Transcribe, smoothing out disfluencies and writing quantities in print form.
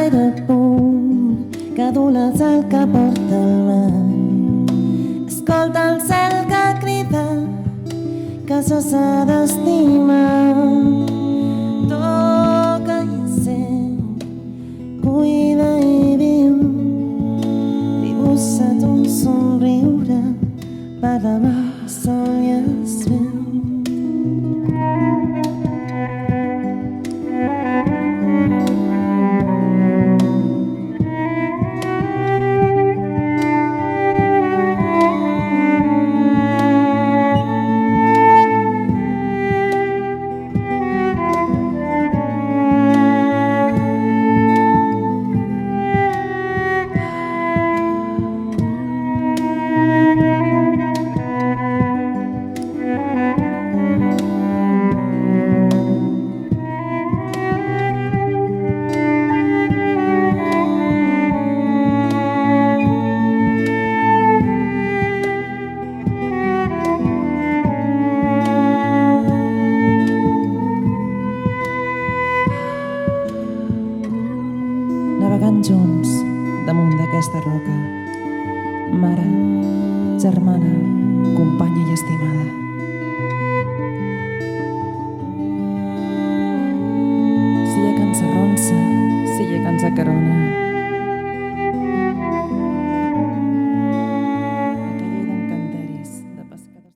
l'aire punt que adules el que porta el mar. Escolta el cel que crida, que això s'ha d'estimar. Toca i sent, cuida i viu, dibuixa't un somriure per demà el sol i es veu. Navegant junts damunt d'aquesta roca, mare, germana, companya i estimada. Si hi ha que ens arronsa, si hi ha que ens acarona,